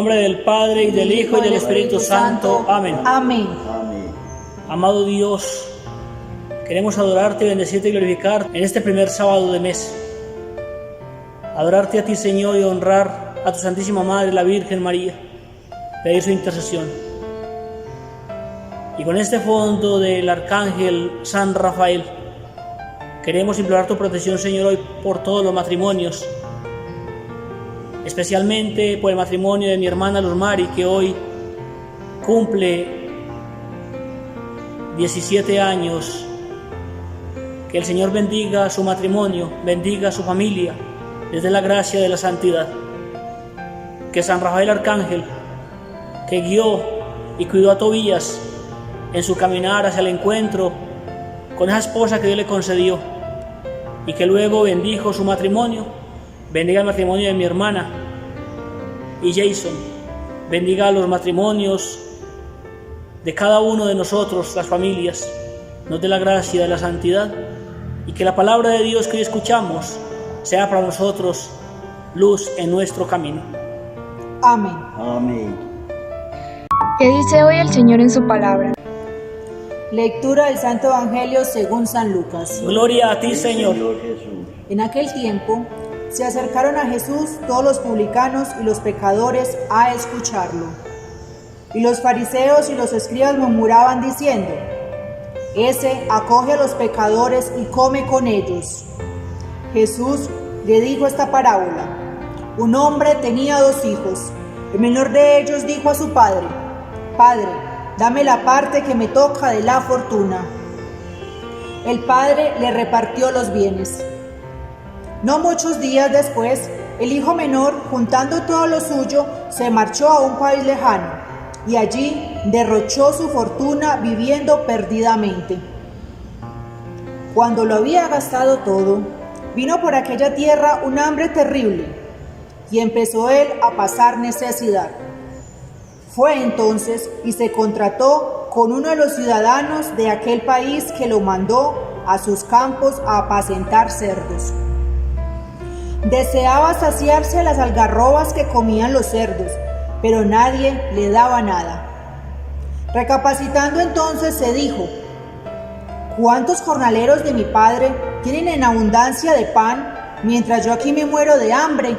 nombre del Padre, y del Hijo, y del Espíritu Santo. Amén. Amén. Amado Dios, queremos adorarte, bendecirte y glorificarte en este primer sábado de mes. Adorarte a ti, Señor, y honrar a tu Santísima Madre, la Virgen María, pedir su intercesión. Y con este fondo del Arcángel San Rafael, queremos implorar tu protección, Señor, hoy por todos los matrimonios, especialmente por el matrimonio de mi hermana Luz Mari, que hoy cumple 17 años. Que el Señor bendiga su matrimonio, bendiga su familia, desde la gracia de la santidad. Que San Rafael Arcángel, que guió y cuidó a Tobías en su caminar hacia el encuentro con esa esposa que Dios le concedió, y que luego bendijo su matrimonio, bendiga el matrimonio de mi hermana y Jason, bendiga los matrimonios de cada uno de nosotros, las familias, nos dé la gracia de la santidad, y que la palabra de Dios que hoy escuchamos sea para nosotros luz en nuestro camino. Amén. Amén. ¿Qué dice hoy el Señor en su palabra? Lectura del Santo Evangelio según San Lucas. Gloria a ti, Señor. Jesús. En aquel tiempo se acercaron a Jesús todos los publicanos y los pecadores a escucharlo. Y los fariseos y los escribas murmuraban diciendo: Ese acoge a los pecadores y come con ellos. Jesús le dijo esta parábola: Un hombre tenía 2 hijos. El menor de ellos dijo a su padre: Padre, dame la parte que me toca de la fortuna. El padre le repartió los bienes. No muchos días después, el hijo menor, juntando todo lo suyo, se marchó a un país lejano, y allí derrochó su fortuna viviendo perdidamente. Cuando lo había gastado todo, vino por aquella tierra un hambre terrible, y empezó él a pasar necesidad. Fue entonces y se contrató con uno de los ciudadanos de aquel país, que lo mandó a sus campos a apacentar cerdos. Deseaba saciarse las algarrobas que comían los cerdos, pero nadie le daba nada. Recapacitando entonces se dijo: ¿Cuántos jornaleros de mi padre tienen en abundancia de pan, mientras yo aquí me muero de hambre?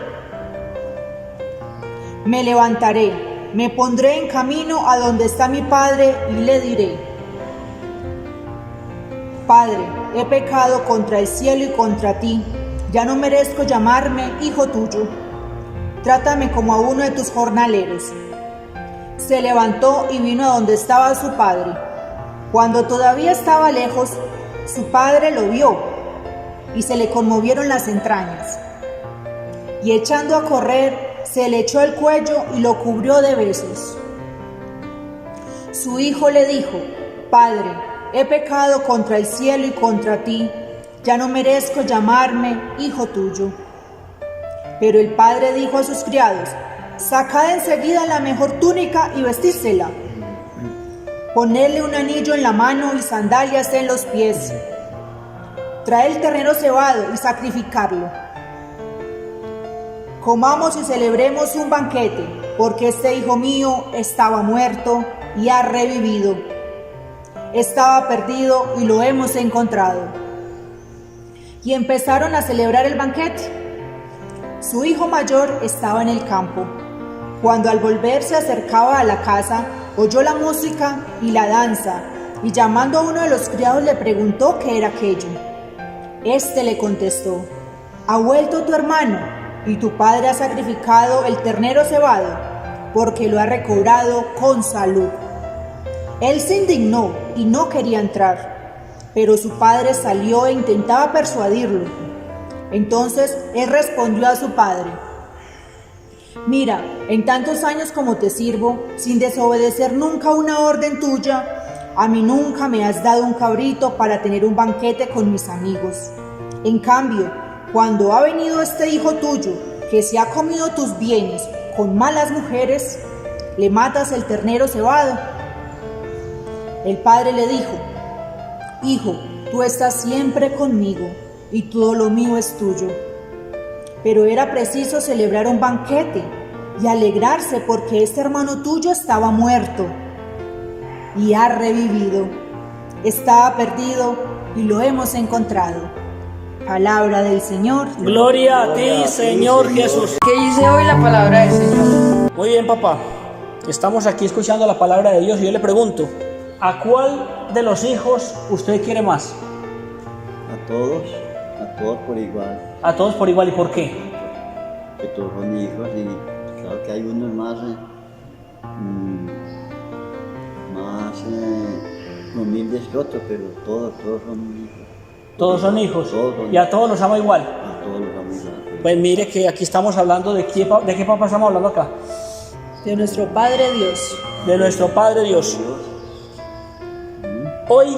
Me levantaré, me pondré en camino a donde está mi padre y le diré: Padre, he pecado contra el cielo y contra ti, ya no merezco llamarme hijo tuyo. Trátame como a uno de tus jornaleros. Se levantó y vino a donde estaba su padre. Cuando todavía estaba lejos, su padre lo vio y se le conmovieron las entrañas. Y echando a correr, se le echó el cuello y lo cubrió de besos. Su hijo le dijo: Padre, he pecado contra el cielo y contra ti, ya no merezco llamarme hijo tuyo. Pero el padre dijo a sus criados: Sacad enseguida la mejor túnica y vestísela. Ponedle un anillo en la mano y sandalias en los pies. Traed el ternero cebado y sacrificarlo. Comamos y celebremos un banquete, porque este hijo mío estaba muerto y ha revivido. Estaba perdido y lo hemos encontrado. Y empezaron a celebrar el banquete. Su hijo mayor estaba en el campo. Cuando al volver se acercaba a la casa, oyó la música y la danza, y llamando a uno de los criados le preguntó qué era aquello. Este le contestó: Ha vuelto tu hermano, y tu padre ha sacrificado el ternero cebado, porque lo ha recobrado con salud. Él se indignó y no quería entrar, pero su padre salió e intentaba persuadirlo. Entonces él respondió a su padre: Mira, en tantos años como te sirvo, sin desobedecer nunca una orden tuya, a mí nunca me has dado un cabrito para tener un banquete con mis amigos. En cambio, cuando ha venido este hijo tuyo, que se ha comido tus bienes con malas mujeres, le matas el ternero cebado. El padre le dijo: Hijo, tú estás siempre conmigo, y todo lo mío es tuyo. Pero era preciso celebrar un banquete, y alegrarse porque este hermano tuyo estaba muerto y ha revivido. Estaba perdido y lo hemos encontrado. Palabra del Señor. Gloria a ti, Señor Jesús. ¿Qué dice hoy la palabra del Señor? Muy bien, papá. Estamos aquí escuchando la palabra de Dios y yo le pregunto, ¿a cuál de los hijos usted quiere más? A todos por igual, A todos por igual. ¿Y por qué? que todos son hijos y claro que hay unos más humildes que otros, pero todos son hijos. Todos son hijos. Todos son Y a todos los ama igual. A todos los amo igual. Pues mire que aquí estamos hablando de qué papá estamos hablando acá. De nuestro Padre Dios. De nuestro Padre Dios. Hoy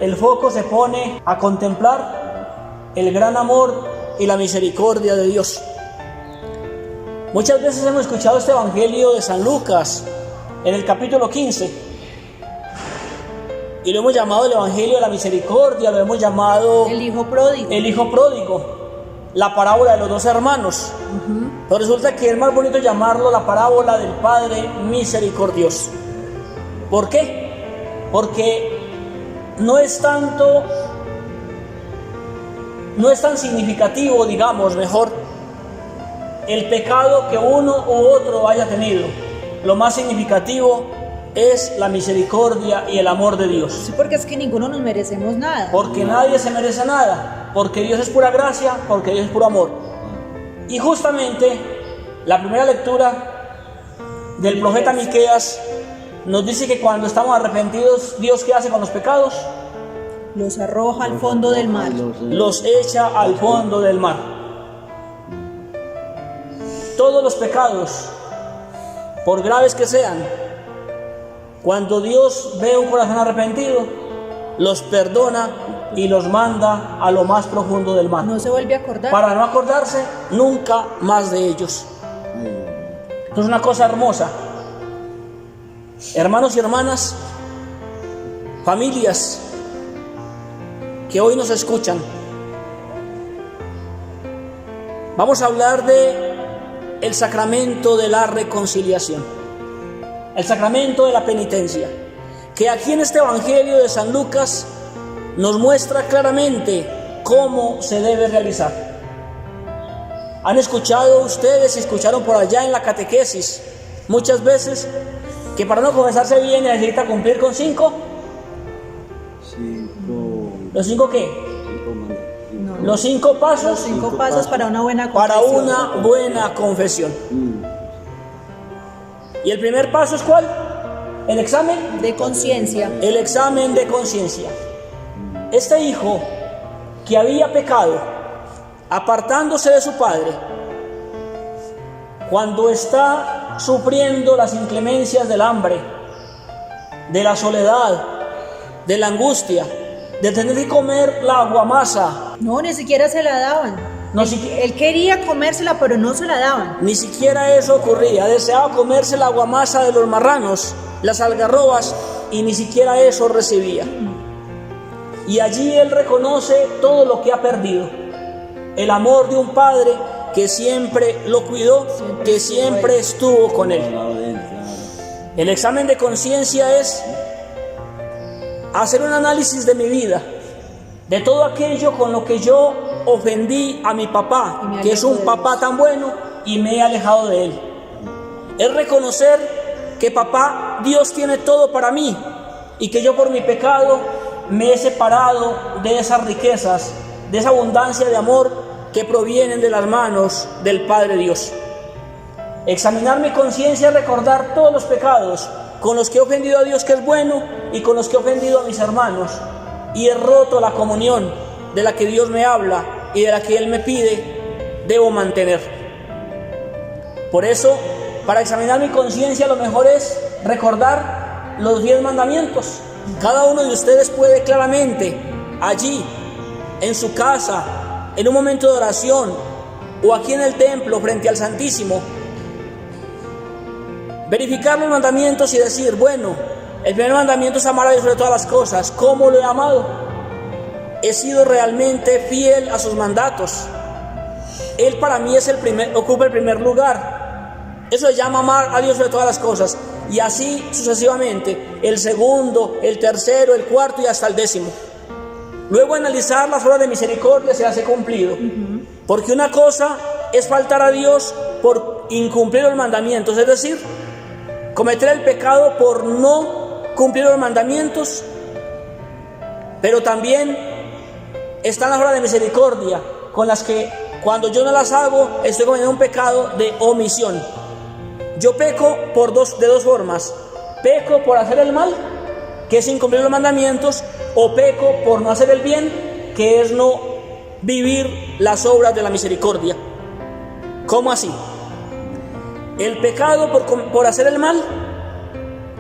el foco se pone a contemplar el gran amor y la misericordia de Dios. Muchas veces hemos escuchado este evangelio de San Lucas en el capítulo 15 y lo hemos llamado el evangelio de la misericordia, lo hemos llamado El hijo pródigo. el hijo pródigo, la parábola de los dos hermanos. Pero resulta que es más bonito llamarlo la parábola del Padre misericordioso. ¿Por qué? Porque no es tan significativo, digamos, mejor, el pecado que uno u otro haya tenido. Lo más significativo es la misericordia y el amor de Dios. Sí, porque es que ninguno nos merecemos nada. Porque nadie se merece nada, porque Dios es pura gracia, porque Dios es puro amor. Y justamente la primera lectura del profeta Miqueas nos dice que cuando estamos arrepentidos, Dios, ¿qué hace con los pecados? Los arroja al fondo del mar. Los echa al fondo del mar. Todos los pecados, por graves que sean, cuando Dios ve un corazón arrepentido, los perdona y los manda a lo más profundo del mar. No se vuelve a acordar. Para no acordarse nunca más de ellos. Es una cosa hermosa. Hermanos y hermanas, familias que hoy nos escuchan, vamos a hablar de el sacramento de la reconciliación, el sacramento de la penitencia, que aquí en este evangelio de San Lucas nos muestra claramente cómo se debe realizar. Han escuchado ustedes, escucharon por allá en la catequesis muchas veces que para no confesarse bien necesita cumplir con 5. ¿Los 5 qué? Los 5 pasos. Los 5 pasos para una buena Para confesión. una buena confesión. ¿Y el primer paso es cuál? El examen De conciencia. El examen de conciencia. Este hijo que había pecado, apartándose de su padre, cuando está sufriendo las inclemencias del hambre, de la soledad, de la angustia, de tener que comer la aguamasa, No, ni siquiera se la daban. Él quería comérsela, pero no se la daban. ni siquiera eso ocurría. Deseaba comerse la aguamasa de los marranos, las algarrobas, y ni siquiera eso recibía. Y allí él reconoce todo lo que ha perdido. El amor de un padre que siempre lo cuidó, que siempre estuvo con él. El examen de conciencia es hacer un análisis de mi vida, de todo aquello con lo que yo ofendí a mi papá, que es un papá tan bueno, y me he alejado de él. Es reconocer que papá, Dios tiene todo para mí, y que yo por mi pecado me he separado de esas riquezas, de esa abundancia de amor que provienen de las manos del Padre Dios. Examinar mi conciencia es recordar todos los pecados con los que he ofendido a Dios, que es bueno, y con los que he ofendido a mis hermanos, y he roto la comunión de la que Dios me habla y de la que Él me pide, debo mantener. Por eso, para examinar mi conciencia, lo mejor es recordar los 10 mandamientos. Cada uno de ustedes puede claramente, allí, en su casa, en un momento de oración, o aquí en el templo, frente al Santísimo, verificar los mandamientos y decir, bueno, el primer mandamiento es amar a Dios sobre todas las cosas. ¿Cómo lo he amado? He sido realmente fiel a sus mandatos. Él para mí es ocupa el primer lugar. Eso se llama amar a Dios sobre todas las cosas. Y así sucesivamente, el segundo, el tercero, el cuarto y hasta el 10º. Luego analizar las obras de misericordia se hace cumplido. Porque una cosa es faltar a Dios por incumplir los mandamientos, es decir, cometer el pecado por no cumplir los mandamientos. Pero también están las obras de misericordia, con las que cuando yo no las hago, estoy cometiendo un pecado de omisión. Yo peco de dos formas. Peco por hacer el mal, que es incumplir los mandamientos, o peco por no hacer el bien, que es no vivir las obras de la misericordia. ¿Cómo así? El pecado por hacer el mal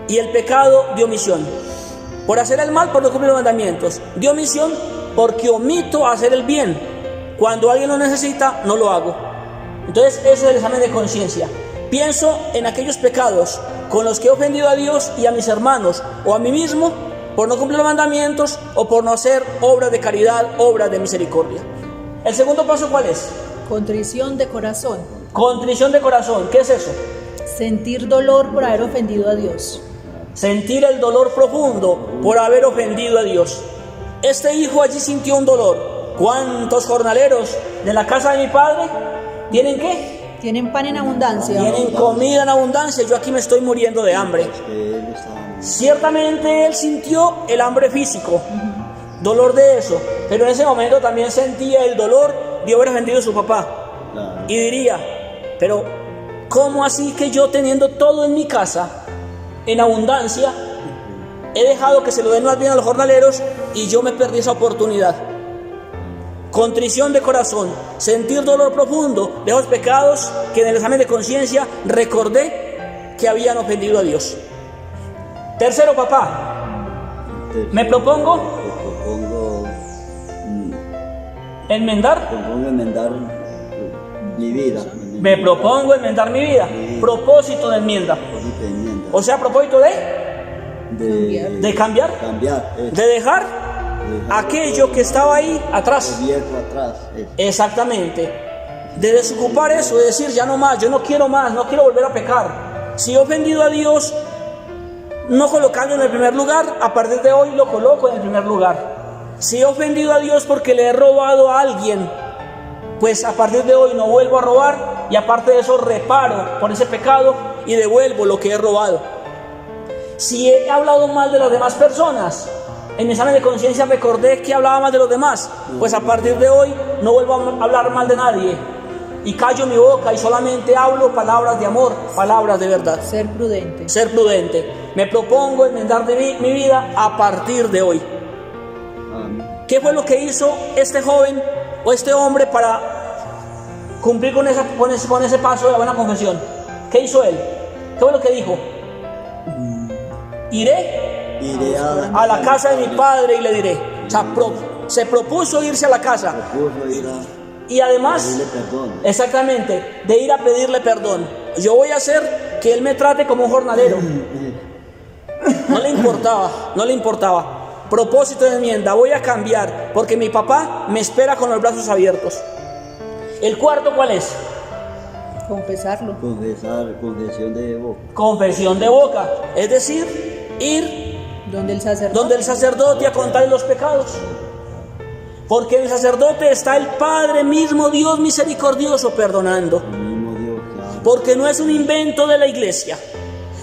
y el pecado de omisión. Por hacer el mal, por no cumplir los mandamientos. De omisión, porque omito hacer el bien. Cuando alguien lo necesita, no lo hago. Entonces, eso es el examen de conciencia. Pienso en aquellos pecados con los que he ofendido a Dios y a mis hermanos o a mí mismo por no cumplir los mandamientos o por no hacer obras de caridad, obras de misericordia. El segundo paso, ¿cuál es? Contrición de corazón. Contrición de corazón. ¿Qué es eso? Sentir dolor por haber ofendido a Dios. Sentir el dolor profundo por haber ofendido a Dios. Este hijo allí sintió un dolor. ¿Cuántos jornaleros de la casa de mi padre tienen qué? Tienen pan en abundancia. Tienen comida en abundancia. Yo aquí me estoy muriendo de hambre. Ciertamente él sintió el hambre físico, dolor de eso, pero en ese momento también sentía el dolor de haber ofendido a su papá. Y diría, pero ¿cómo así que yo teniendo todo en mi casa, en abundancia, he dejado que se lo den más bien a los jornaleros y yo me perdí esa oportunidad? Contrición de corazón, sentir dolor profundo de esos pecados que en el examen de conciencia recordé que habían ofendido a Dios. Tercero, papá, me propongo enmendar mi vida. Me propongo enmendar mi vida. Propósito de enmienda. O sea, propósito de cambiar, de dejar aquello que estaba ahí atrás. Exactamente. De desocupar eso, de decir ya no más, yo no quiero más, no quiero volver a pecar. Si he ofendido a Dios, no colocando en el primer lugar, a partir de hoy lo coloco en el primer lugar. Si he ofendido a Dios porque le he robado a alguien, pues a partir de hoy no vuelvo a robar, y aparte de eso reparo por ese pecado y devuelvo lo que he robado. Si he hablado mal de las demás personas, en mi examen de conciencia recordé que hablaba mal de los demás, pues a partir de hoy no vuelvo a hablar mal de nadie y callo mi boca y solamente hablo palabras de amor, palabras de verdad. Ser prudente. Ser prudente. Me propongo enmendar mi vida a partir de hoy. ¿Qué fue lo que hizo este joven o este hombre para cumplir con ese paso de la buena confesión? ¿Qué hizo él? ¿Qué fue lo que dijo? Iré a la casa de mi padre y le diré. O sea, se propuso irse a la casa. Y además, exactamente, de ir a pedirle perdón. Yo voy a hacer que él me trate como un jornalero. No le importaba. Propósito de enmienda, voy a cambiar porque mi papá me espera con los brazos abiertos. El cuarto, ¿cuál es? Confesarlo. Confesión de boca. Confesión de boca, es decir, ir donde el sacerdote a contarle los pecados. Porque en el sacerdote está el Padre mismo, Dios misericordioso, perdonando. Porque no es un invento de la iglesia.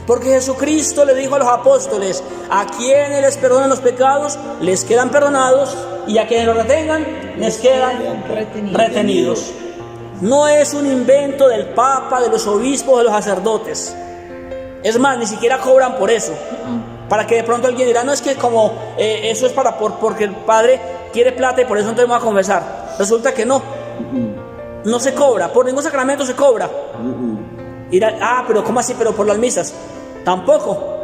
Porque Jesucristo le dijo a los apóstoles: a quienes les perdonan los pecados, les quedan perdonados, y a quienes los retengan, les quedan retenidos. No es un invento del Papa, de los obispos, de los sacerdotes. Es más, ni siquiera cobran por eso. Para que de pronto alguien dirá, no, es que como eso es porque el Padre quiere plata y por eso no te vamos a confesar. Resulta que no se cobra, por ningún sacramento se cobra. Pero ¿cómo así? Pero por las misas tampoco.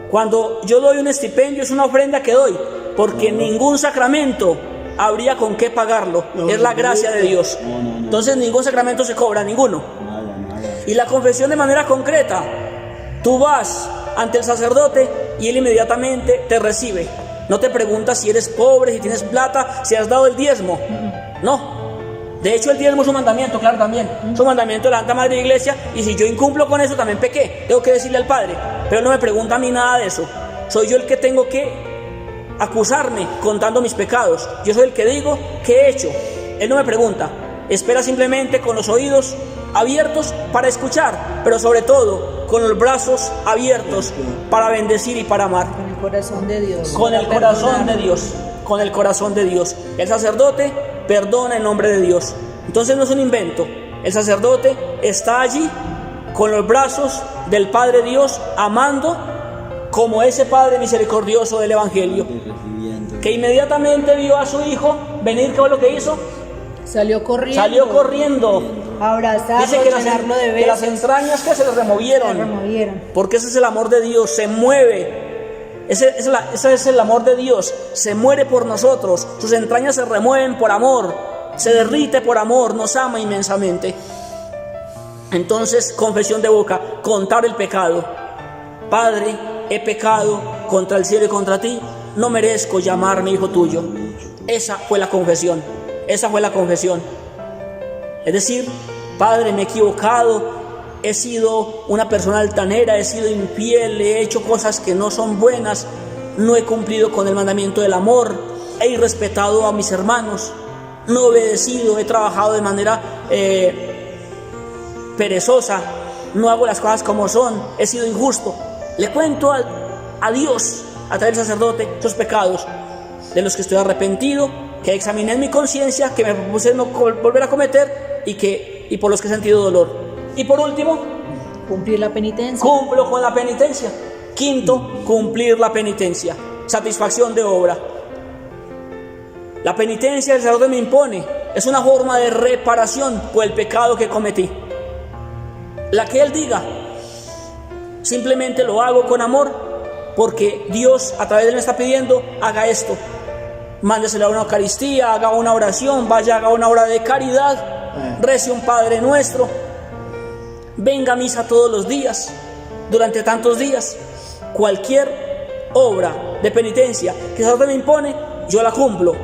Cuando yo doy un estipendio es una ofrenda que doy, porque ningún sacramento habría con qué pagarlo. Es la gracia de Dios. Entonces ningún sacramento se cobra, ninguno. Y la confesión de manera concreta, tú vas ante el sacerdote y él inmediatamente te recibe. No te pregunta si eres pobre, si tienes plata, si has dado el diezmo. No. De hecho, el diezmo es un mandamiento, claro, también. Es un mandamiento de la Santa Madre Iglesia, y si yo incumplo con eso, también pequé. Tengo que decirle al Padre. Pero no me pregunta a mí nada de eso. Soy yo el que tengo que acusarme contando mis pecados. Yo soy el que digo qué he hecho. Él no me pregunta. Espera simplemente con los oídos abiertos para escuchar, pero sobre todo con los brazos abiertos para bendecir y para amar. Con el corazón de Dios. Con el corazón de Dios. Con el corazón de Dios. El sacerdote perdona en nombre de Dios. Entonces no es un invento. El sacerdote está allí con los brazos del Padre Dios, amando como ese Padre misericordioso del Evangelio, que inmediatamente vio a su hijo venir. ¿Qué fue lo que hizo? Salió corriendo. Salió corriendo. Abrazarlo, Dice que llenarlo de que las besos. entrañas que se le removieron. Se removieron. Porque ese es el amor de Dios, se mueve. Ese es el amor de Dios, se muere por nosotros. Sus entrañas se remueven por amor, se derrite por amor, nos ama inmensamente. Entonces, confesión de boca, contar el pecado. Padre, he pecado contra el cielo y contra ti, no merezco llamarme hijo tuyo. Esa fue la confesión, esa fue la confesión. Es decir, Padre, me he equivocado, he sido una persona altanera, he sido infiel, he hecho cosas que no son buenas, no he cumplido con el mandamiento del amor, he irrespetado a mis hermanos, no he obedecido, he trabajado de manera perezosa, no hago las cosas como son, he sido injusto. Le cuento a Dios, a través del sacerdote, esos pecados de los que estoy arrepentido, que examiné en mi conciencia, que me propuse no volver a cometer y por los que he sentido dolor. Y por último, cumplir la penitencia. Cumplo con la penitencia. Quinto, cumplir la penitencia. Satisfacción de obra. La penitencia el sacerdote me impone. Es una forma de reparación por el pecado que cometí. La que él diga, simplemente lo hago con amor, porque Dios a través de él me está pidiendo, haga esto. Mándeselo a una Eucaristía, haga una oración, vaya, haga una obra de caridad, rece un Padre Nuestro, venga a misa todos los días, durante tantos días. Cualquier obra de penitencia que el sacerdote me impone, yo la cumplo.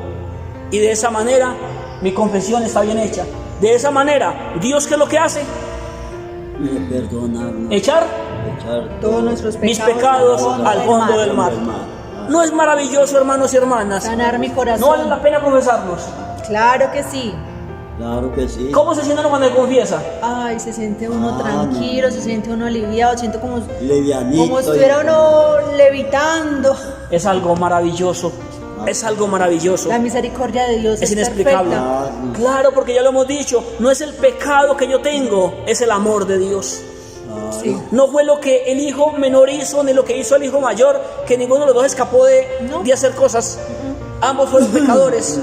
Y de esa manera mi confesión está bien hecha. De esa manera, ¿Dios qué es lo que hace? Perdonar, Echar todos nuestros mis pecados al fondo del mar. mar. ¿No es maravilloso, hermanos y hermanas? Sanar mi corazón. ¿No vale la pena confesarnos? Claro que sí. Claro que sí. ¿Cómo se siente uno cuando confiesa? Ay, se siente uno tranquilo, se siente uno aliviado, siente como Livianito. estuviera uno levitando. Es algo maravilloso. Es algo maravilloso. La misericordia de Dios Es inexplicable. perfecta. Claro, porque ya lo hemos dicho, no es el pecado que yo tengo, es el amor de Dios. Sí. No fue lo que el hijo menor hizo, ni lo que hizo el hijo mayor, que ninguno de los dos escapó de hacer cosas. Ambos fueron pecadores.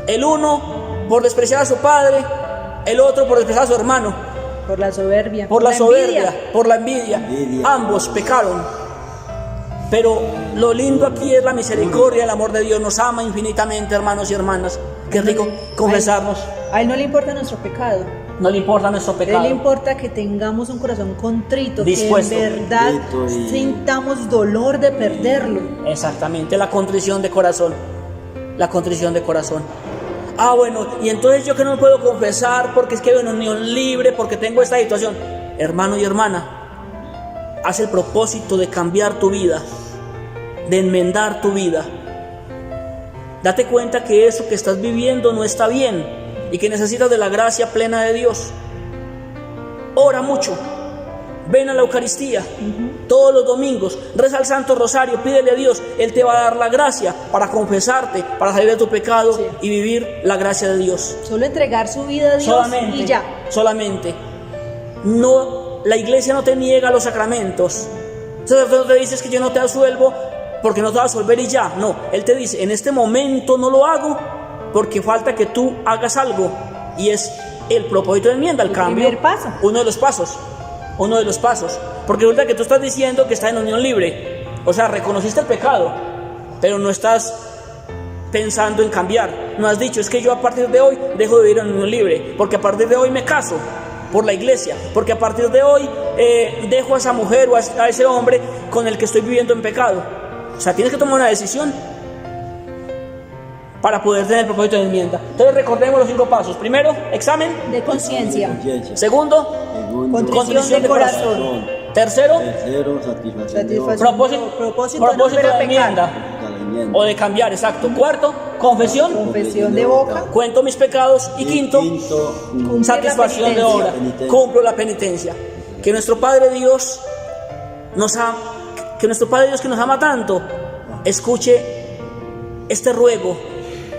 El uno por despreciar a su padre, el otro por despreciar a su hermano. Por la soberbia. Por la soberbia, envidia. por la envidia. Ambos pecaron. Pero lo lindo aquí es la misericordia, el amor de Dios. Nos ama infinitamente, hermanos y hermanas. Qué rico confesarnos. A él no le importa nuestro pecado. No le importa nuestro A pecado. él le importa que tengamos un corazón contrito, Dispuesto. que en verdad sintamos dolor de perderlo. Exactamente, la contrición de corazón. La contrición de corazón. Ah, bueno, y entonces yo que no me puedo confesar porque es que vivo en unión libre, porque tengo esta situación. Hermano y hermana, haz el propósito de cambiar tu vida, de enmendar tu vida. Date cuenta que eso que estás viviendo no está bien y que necesitas de la gracia plena de Dios. Ora mucho. Ven a la Eucaristía todos los domingos, reza el Santo Rosario, pídele a Dios, Él te va a dar la gracia para confesarte, para salir de tu pecado y vivir la gracia de Dios. Solo entregar su vida a Dios Solamente, y ya. solamente. No, la iglesia no te niega los sacramentos. Entonces no te dices que yo no te absuelvo porque no te va a absolver y ya. No, Él te dice, en este momento no lo hago porque falta que tú hagas algo. Y es el propósito de enmienda, el cambio. Primer paso. Uno de los pasos. Porque resulta que tú estás diciendo que estás en unión libre. O sea, reconociste el pecado, pero no estás pensando en cambiar. No has dicho, es que yo a partir de hoy dejo de vivir en unión libre, porque a partir de hoy me caso por la iglesia, porque a partir de hoy dejo a esa mujer o a ese hombre con el que estoy viviendo en pecado. O sea, tienes que tomar una decisión. para poder tener el propósito de enmienda. Entonces recordemos los 5 pasos. Primero, examen. De conciencia. Segundo, Segundo, Contrición de corazón. Tercero, tercero, satisfacción de Satisfacción. obra. propósito no volver de a pecar. enmienda Para la enmienda. o de cambiar, exacto. Cuarto, confesión. Confesión de boca. Cuento mis pecados. Y quinto, Cumplir satisfacción de la obra. penitencia. Cumplo la penitencia. Que nuestro Padre Dios que nuestro Padre Dios que nos ama tanto, escuche este ruego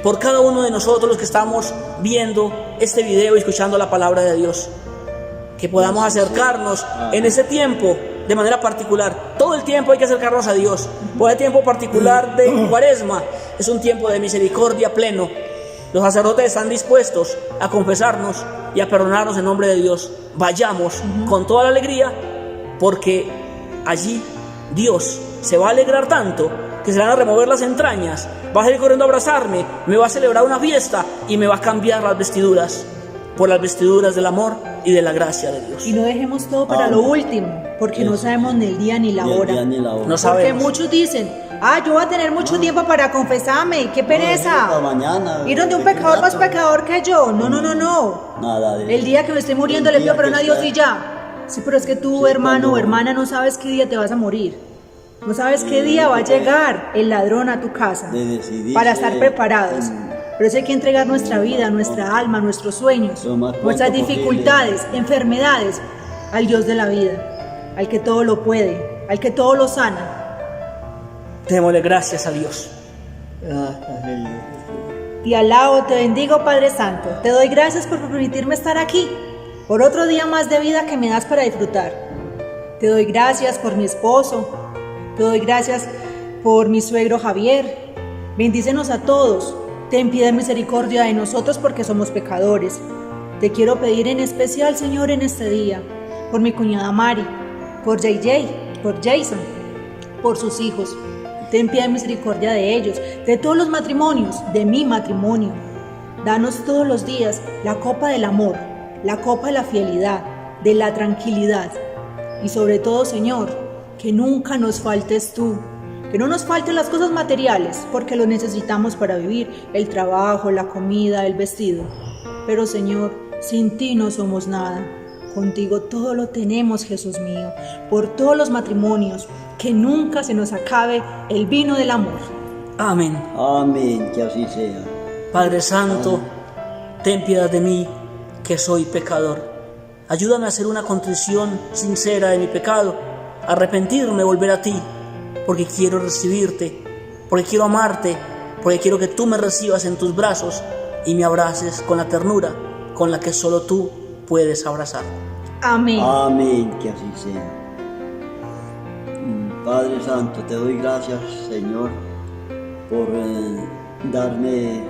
por cada uno de nosotros los que estamos viendo este video y escuchando la palabra de Dios. Que podamos acercarnos en ese tiempo de manera particular. Todo el tiempo hay que acercarnos a Dios. Por el tiempo particular de Cuaresma es un tiempo de misericordia pleno. Los sacerdotes están dispuestos a confesarnos y a perdonarnos en nombre de Dios. Vayamos con toda la alegría, porque allí Dios se va a alegrar tanto que se van a remover las entrañas, va a salir corriendo a abrazarme, me va a celebrar una fiesta y me va a cambiar las vestiduras por las vestiduras del amor y de la gracia de Dios. Y no dejemos todo para lo último, porque no sabemos ni el día ni la Ni el hora. día ni la hora. No Porque sabemos. muchos dicen, yo voy a tener mucho tiempo para confesarme, qué pereza. Para mañana. Ir donde un pecador más pecador que yo. No. Nada de El día que me esté muriendo El le pido día perdón a que Dios sea. y ya. Sí, pero es que tú, Sí, hermano o cuando- hermana, no sabes qué día te vas a morir. No sabes qué día va a llegar el ladrón a tu casa. de decidirse Para estar preparados. en- Por eso hay que entregar nuestra vida, nuestra alma, nuestros sueños, Lo más pronto nuestras posible. dificultades, enfermedades, al Dios de la vida, al que todo lo puede, al que todo lo sana. Démosle gracias a Dios. Te alabo, te bendigo, Padre Santo. Te doy gracias por permitirme estar aquí, por otro día más de vida que me das para disfrutar. Te doy gracias por mi esposo. Te doy gracias por mi suegro Javier. Bendícenos a todos. Ten piedad y misericordia de nosotros porque somos pecadores. Te quiero pedir en especial, Señor, en este día, por mi cuñada Mari, por JJ, por Jason, por sus hijos. Ten piedad y misericordia de ellos, de todos los matrimonios, de mi matrimonio. Danos todos los días la copa del amor, la copa de la fidelidad, de la tranquilidad. Y sobre todo, Señor, que nunca nos faltes tú. Que no nos falten las cosas materiales, porque lo necesitamos para vivir, el trabajo, la comida, el vestido. Pero Señor, sin ti no somos nada. Contigo todo lo tenemos, Jesús mío. Por todos los matrimonios, que nunca se nos acabe el vino del amor. Amén. Amén, que así sea. Padre Santo, ten piedad de mí, que soy pecador. Ayúdame a hacer una contrición sincera de mi pecado, arrepentirme, volver a ti, porque quiero recibirte, porque quiero amarte, porque quiero que tú me recibas en tus brazos y me abraces con la ternura con la que solo tú puedes abrazar. Amén. Amén, que así sea. Padre Santo, te doy gracias, Señor, por darme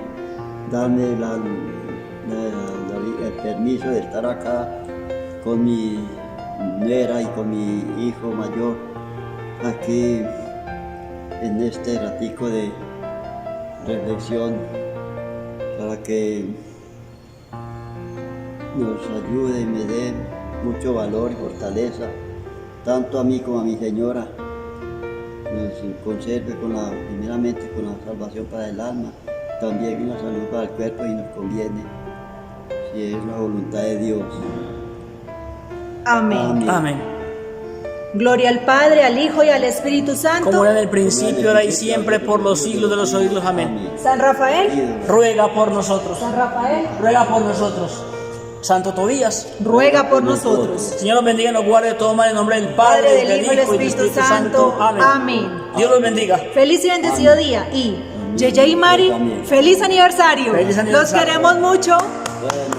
el permiso de estar acá con mi nuera y con mi hijo mayor, aquí en este ratico de reflexión, para que nos ayude y me dé mucho valor y fortaleza, tanto a mí como a mi señora. Nos conserve primeramente con la salvación para el alma, también una salud para el cuerpo y nos conviene, si es la voluntad de Dios. Amén. Amén. Gloria al Padre, al Hijo y al Espíritu Santo. Como era en el principio, ahora y siempre, por los siglos de los siglos. Amén. San Rafael, Ruega por nosotros. San Rafael, Ruega por nosotros. Santo Tobías. ruega por nosotros. Señor nos bendiga y nos guarde de todo mal en nombre del Padre, Padre, del Hijo y del Espíritu Santo. Amén. Dios los bendiga. Feliz y bendecido día. Y Yeye y Mari, Amén. feliz aniversario. Feliz aniversario. Los queremos mucho. Bueno.